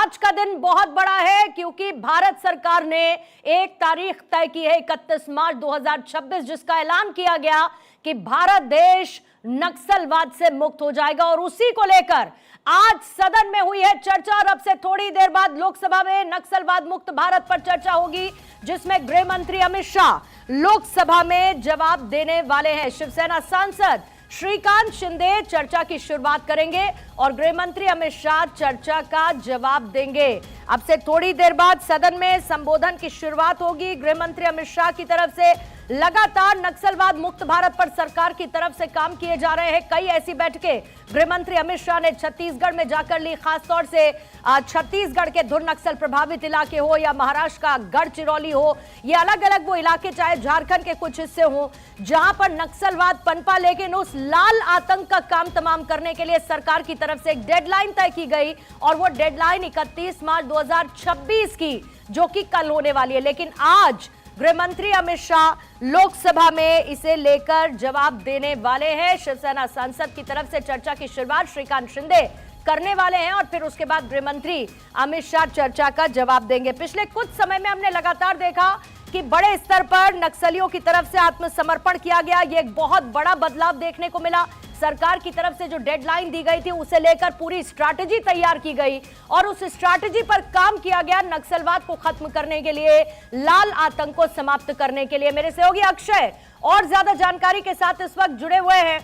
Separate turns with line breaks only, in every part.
आज का दिन बहुत बड़ा है क्योंकि भारत सरकार ने एक तारीख तय की है 31 मार्च 2026, जिसका ऐलान किया गया कि भारत देश नक्सलवाद से मुक्त हो जाएगा। और उसी को लेकर आज सदन में हुई है चर्चा और अब से थोड़ी देर बाद लोकसभा में नक्सलवाद मुक्त भारत पर चर्चा होगी, जिसमें गृह मंत्री अमित शाह लोकसभा में जवाब देने वाले हैं। शिवसेना सांसद श्रीकांत शिंदे चर्चा की शुरुआत करेंगे और गृह मंत्री अमित शाह चर्चा का जवाब देंगे। अब से थोड़ी देर बाद सदन में संबोधन की शुरुआत होगी। गृह मंत्री अमित शाह की तरफ से लगातार नक्सलवाद मुक्त भारत पर सरकार की तरफ से काम किए जा रहे हैं। कई ऐसी बैठकें गृह मंत्री अमित शाह ने छत्तीसगढ़ में जाकर ली, खासतौर से छत्तीसगढ़ के धुर नक्सल प्रभावित इलाके हो या महाराष्ट्र का गढ़चिरौली हो, ये अलग अलग वो इलाके, चाहे झारखंड के कुछ हिस्से हो जहां पर नक्सलवाद पनपा, लेकिन उस लाल आतंक का काम तमाम करने के लिए सरकार की तरफ से एक डेडलाइन तय की गई और वो डेडलाइन 31 मार्च 2026 की, जो कि कल होने वाली है। लेकिन आज गृह मंत्री अमित शाह लोकसभा में इसे लेकर जवाब देने वाले हैं। शिवसेना सांसद की तरफ से चर्चा की शुरुआत श्रीकांत शिंदे करने वाले हैं और फिर उसके बाद गृह मंत्री अमित शाह चर्चा का जवाब देंगे। पिछले कुछ समय में हमने लगातार देखा कि बड़े स्तर पर नक्सलियों की तरफ से आत्मसमर्पण किया गया। ये एक बहुत बड़ा बदलाव देखने को मिला। सरकार की तरफ से जो डेडलाइन दी गई थी उसे लेकर पूरी स्ट्रैटेजी तैयार की गई और उस स्ट्रैटेजी पर काम किया गया नक्सलवाद को खत्म करने के लिए, लाल आतंक को समाप्त करने के लिए। मेरे सहयोगी अक्षय और ज्यादा जानकारी के साथ इस वक्त जुड़े हुए हैं।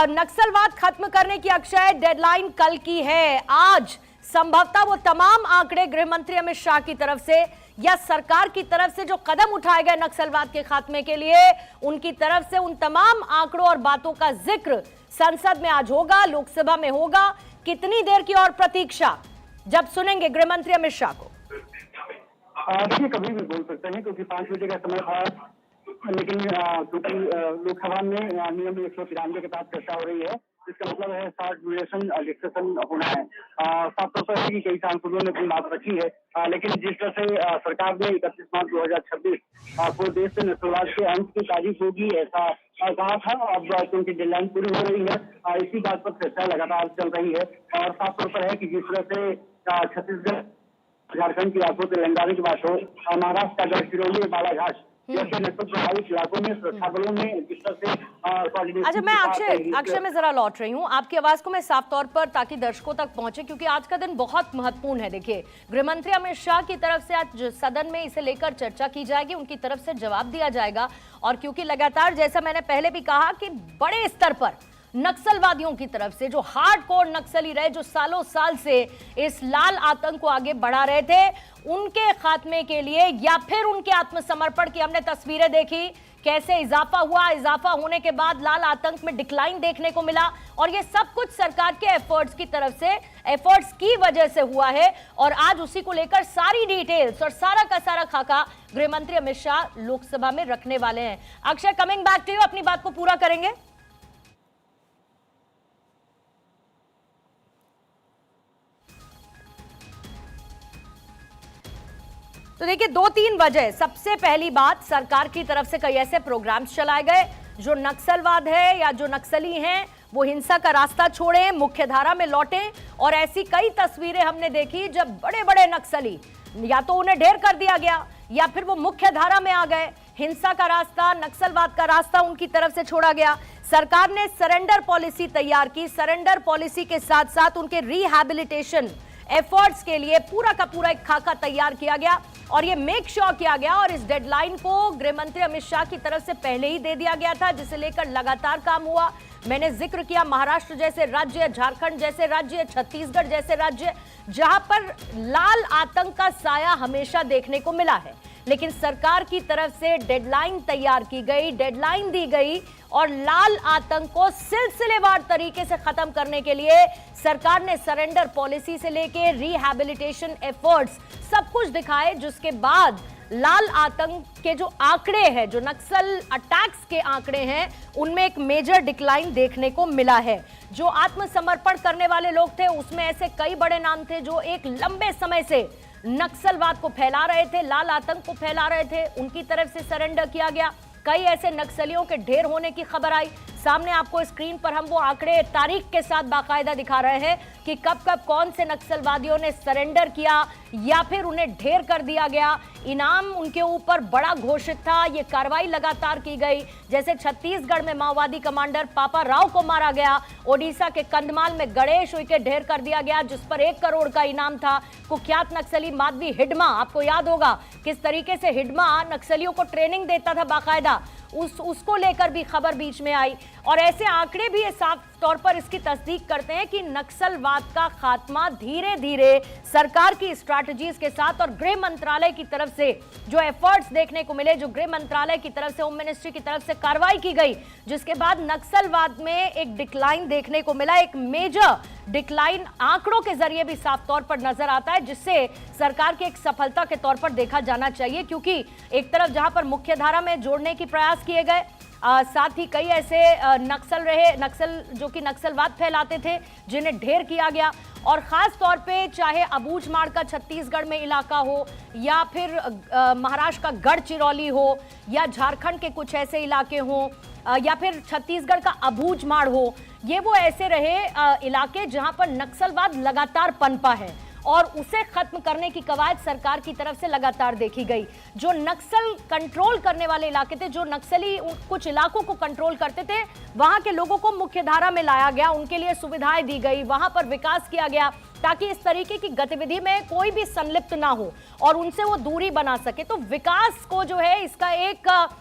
नक्सलवाद खत्म करने की अक्षय डेडलाइन कल की है। आज संभवतः वो तमाम आंकड़े गृह मंत्री अमित शाह की तरफ से या सरकार की तरफ से जो कदम उठाए गए नक्सलवाद के खात्मे के लिए, उनकी तरफ से उन तमाम आंकड़ों और बातों का जिक्र संसद में आज होगा, लोकसभा में होगा। कितनी देर की और प्रतीक्षा जब सुनेंगे गृह मंत्री अमित शाह को?
देखिए, कभी भी बोल सकते हैं क्योंकि 5 बजे का समय था, लेकिन क्योंकि लोकसभा में नियम 193 के तहत चर्चा हो रही है, इसका मतलब है शॉर्ट ड्यूरेशन डिस्कशन होना है। साफ तौर पर है कि कई सांसदों ने अपनी बात रखी है, लेकिन जिस तरह से सरकार ने 31 मार्च 2026 पूरे देश से नक्सलवाद के अंत की तारीख होगी ऐसा कहा था। अब क्योंकि डेडलाइन पूरी हो रही है, इसी बात पर चर्चा लगातार चल रही है और साफ तौर पर है कि जिस तरह से छत्तीसगढ़ झारखंड की आंखों से तेलंगाना की बात हो, महाराष्ट्र का गढ़चिरौली, बालाघाट जैसे नक्सल प्रभावित इलाकों में सुरक्षा बलों ने जिस तरह से
अच्छा, मैं अक्षय में जरा लौट रही हूँ आपकी आवाज को मैं साफ तौर पर, ताकि दर्शकों तक पहुंचे, क्योंकि आज का दिन बहुत महत्वपूर्ण है। देखिए, गृह मंत्री अमित शाह की तरफ से आज सदन में इसे लेकर चर्चा की जाएगी, उनकी तरफ से जवाब दिया जाएगा। और क्योंकि लगातार, जैसा मैंने पहले भी कहा, कि बड़े स्तर पर नक्सलवादियों की तरफ से जो हार्डकोर नक्सली रहे, जो सालों साल से इस लाल आतंक को आगे बढ़ा रहे थे, उनके खात्मे के लिए या फिर उनके आत्मसमर्पण की हमने तस्वीरें देखी, कैसे इजाफा हुआ, इजाफा होने के बाद लाल आतंक में डिक्लाइन देखने को मिला। और ये सब कुछ सरकार के एफर्ट्स की तरफ से, एफर्ट्स की वजह से हुआ है। और आज उसी को लेकर सारी डिटेल्स और सारा का सारा खाका गृह मंत्री अमित शाह लोकसभा में रखने वाले हैं। Akshay, coming back to you, अपनी बात को पूरा करेंगे। तो देखिए, 2-3 वजह। सबसे पहली बात, सरकार की तरफ से कई ऐसे प्रोग्राम्स चलाए गए जो नक्सलवाद है या जो नक्सली हैं वो हिंसा का रास्ता छोड़ें, मुख्य धारा में लौटें। और ऐसी कई तस्वीरें हमने देखी जब बड़े बड़े नक्सली या तो उन्हें ढेर कर दिया गया या फिर वो मुख्य धारा में आ गए, हिंसा का रास्ता, नक्सलवाद का रास्ता उनकी तरफ से छोड़ा गया। सरकार ने सरेंडर पॉलिसी तैयार की। सरेंडर पॉलिसी के साथ साथ उनके रिहैबिलिटेशन एफर्ट्स के लिए पूरा का पूरा एक खाका तैयार किया गया और ये मेक श्योर किया गया। और इस डेडलाइन को गृह मंत्री अमित शाह की तरफ से पहले ही दे दिया गया था, जिसे लेकर लगातार काम हुआ। मैंने जिक्र किया महाराष्ट्र जैसे राज्य, झारखंड जैसे राज्य, छत्तीसगढ़ जैसे राज्य, जहां पर लाल आतंक का साया हमेशा देखने को मिला है। लेकिन सरकार की तरफ से डेडलाइन तैयार की गई, डेडलाइन दी गई और लाल आतंक को सिलसिलेवार तरीके से खत्म करने के लिए सरकार ने सरेंडर पॉलिसी से लेके रिहैबिलिटेशन एफर्ट्स सब कुछ दिखाए, जिसके बाद लाल आतंक के जो आंकड़े हैं, जो नक्सल अटैक्स के आंकड़े हैं, उनमें एक मेजर डिक्लाइन देखने को मिला है। जो आत्मसमर्पण करने वाले लोग थे उसमें ऐसे कई बड़े नाम थे जो एक लंबे समय से नक्सलवाद को फैला रहे थे, लाल आतंक को फैला रहे थे, उनकी तरफ से सरेंडर किया गया। कई ऐसे नक्सलियों के ढेर होने की खबर आई। सामने आपको स्क्रीन पर हम वो आंकड़े तारीख के साथ बाकायदा दिखा रहे हैं कि कब कब कौन से नक्सलवादियों ने सरेंडर किया या फिर उन्हें ढेर कर दिया गया। इनाम उनके ऊपर बड़ा घोषित था। ये कार्रवाई लगातार की गई। जैसे छत्तीसगढ़ में माओवादी कमांडर पापा राव को मारा गया, ओडिशा के कंधमाल में गणेश उइके ढेर कर दिया गया जिस पर 1 करोड़ का इनाम था। कुख्यात नक्सली माधवी हिडमा, आपको याद होगा किस तरीके से हिडमा नक्सलियों को ट्रेनिंग देता था बाकायदा, उसको लेकर भी खबर बीच में आई। और ऐसे आंकड़े भी ये साफ तौर पर इसकी तस्दीक करते हैं कि नक्सलवाद का खात्मा धीरे धीरे सरकार की स्ट्रैटेजीज के साथ और गृह मंत्रालय की तरफ से जो एफर्ट्स देखने को मिले, जो गृह मंत्रालय की तरफ से, होम मिनिस्ट्री की तरफ से कार्रवाई की गई, जिसके बाद नक्सलवाद में एक डिक्लाइन देखने को मिला। एक मेजर डिक्लाइन आंकड़ों के जरिए भी साफ तौर पर नजर आता है, जिससे सरकार की एक सफलता के तौर पर देखा जाना चाहिए। क्योंकि एक तरफ जहां पर मुख्य धारा में जोड़ने की प्रयास किए गए, साथ ही कई ऐसे नक्सल जो कि नक्सलवाद फैलाते थे जिन्हें ढेर किया गया। और खास तौर पे चाहे अबूझमाड़ का छत्तीसगढ़ में इलाका हो या फिर महाराष्ट्र का गढ़चिरौली हो या झारखंड के कुछ ऐसे इलाके हों या फिर छत्तीसगढ़ का अबूझमाड़ हो, ये वो ऐसे रहे इलाके जहां पर नक्सलवाद लगातार पनपा है और उसे खत्म करने की कवायद सरकार की तरफ से लगातार देखी गई। जो नक्सल कंट्रोल करने वाले इलाके थे, जो नक्सली कुछ इलाकों को कंट्रोल करते थे, वहां के लोगों को मुख्य धारा में लाया गया, उनके लिए सुविधाएं दी गई, वहां पर विकास किया गया ताकि इस तरीके की गतिविधि में कोई भी संलिप्त ना हो और उनसे वो दूरी बना सके। तो विकास को जो है इसका एक